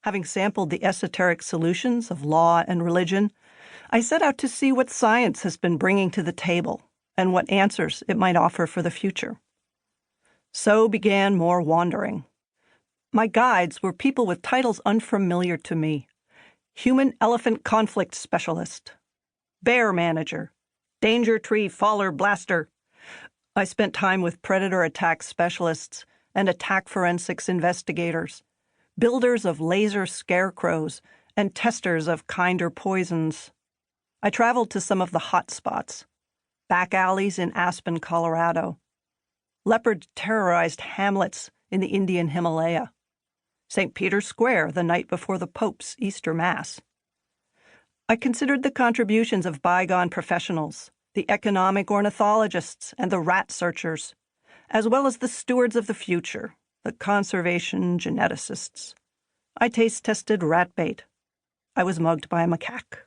Having sampled the esoteric solutions of law and religion, I set out to see what science has been bringing to the table and what answers it might offer for the future. So began more wandering. My guides were people with titles unfamiliar to me: human-elephant conflict specialist, bear manager, danger tree faller blaster. I spent time with predator attack specialists and attack forensics investigators, builders of laser scarecrows, and testers of kinder poisons. I traveled to some of the hot spots: back alleys in Aspen, Colorado, leopard-terrorized hamlets in the Indian Himalaya, St. Peter's Square the night before the Pope's Easter Mass. I considered the contributions of bygone professionals, the economic ornithologists and the rat searchers, as well as the stewards of the future, the conservation geneticists. I taste-tested rat bait. I was mugged by a macaque.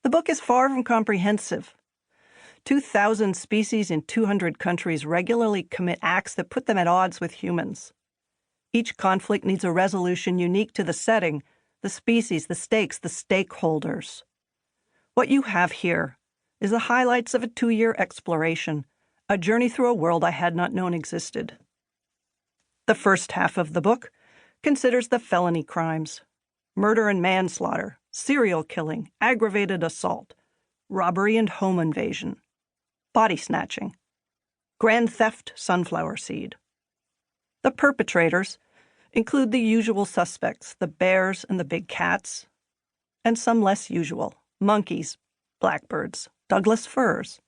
The book is far from comprehensive. 2,000 species in 200 countries regularly commit acts that put them at odds with humans. Each conflict needs a resolution unique to the setting, the species, the stakes, the stakeholders. What you have here is the highlights of a 2-year exploration, a journey through a world I had not known existed. The first half of the book considers the felony crimes: murder and manslaughter, serial killing, aggravated assault, robbery and home invasion, body snatching, grand theft, sunflower seed. The perpetrators include the usual suspects, the bears and the big cats, and some less usual: monkeys, blackbirds, Douglas firs.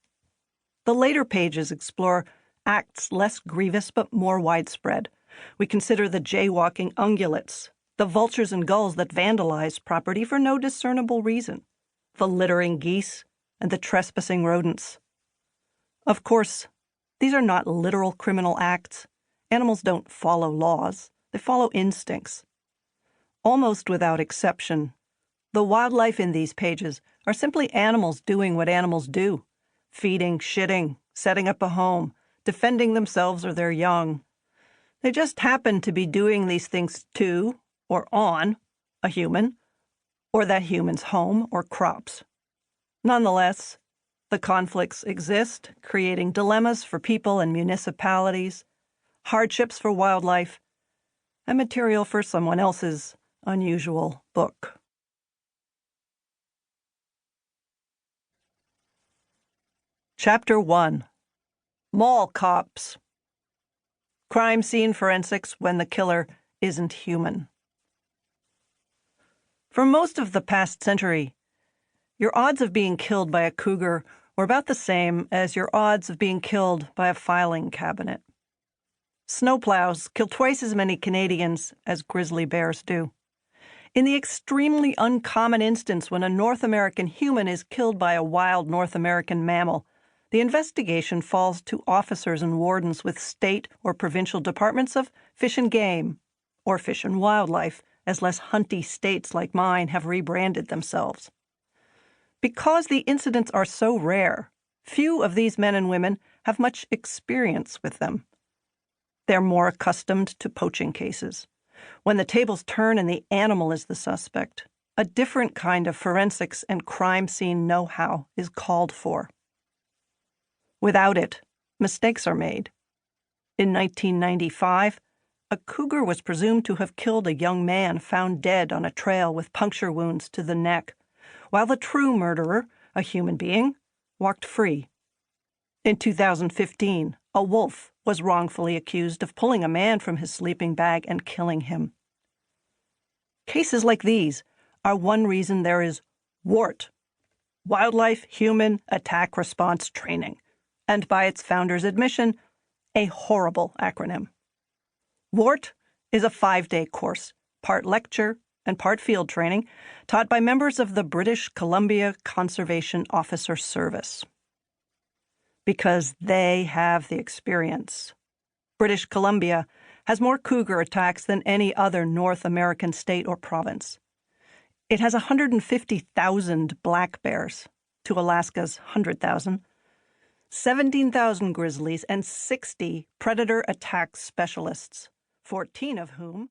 The later pages explore acts less grievous but more widespread. We consider the jaywalking ungulates, the vultures and gulls that vandalize property for no discernible reason, the littering geese, and the trespassing rodents. Of course, these are not literal criminal acts. Animals don't follow laws. They follow instincts. Almost without exception, the wildlife in these pages are simply animals doing what animals do: feeding, shitting, setting up a home, defending themselves or their young. They just happen to be doing these things to, or on, a human, or that human's home or crops. Nonetheless, the conflicts exist, creating dilemmas for people and municipalities, hardships for wildlife, and material for someone else's unusual book. Chapter 1: Mall Cops. Crime scene forensics when the killer isn't human. For most of the past century, your odds of being killed by a cougar were about the same as your odds of being killed by a filing cabinet. Snowplows kill twice as many Canadians as grizzly bears do. In the extremely uncommon instance when a North American human is killed by a wild North American mammal, the investigation falls to officers and wardens with state or provincial departments of Fish and Game, or Fish and Wildlife, as less hunty states like mine have rebranded themselves. Because the incidents are so rare, few of these men and women have much experience with them. They're more accustomed to poaching cases. When the tables turn and the animal is the suspect, a different kind of forensics and crime scene know-how is called for. Without it, mistakes are made. In 1995, a cougar was presumed to have killed a young man found dead on a trail with puncture wounds to the neck, while the true murderer, a human being, walked free. In 2015, a wolf was wrongfully accused of pulling a man from his sleeping bag and killing him. Cases like these are one reason there is WART, Wildlife Human Attack Response Training, and by its founder's admission, a horrible acronym. WART is a 5-day course, part lecture and part field training, taught by members of the British Columbia Conservation Officer Service. Because they have the experience. British Columbia has more cougar attacks than any other North American state or province. It has 150,000 black bears to Alaska's 100,000, 17,000 grizzlies, and 60 predator attack specialists, 14 of whom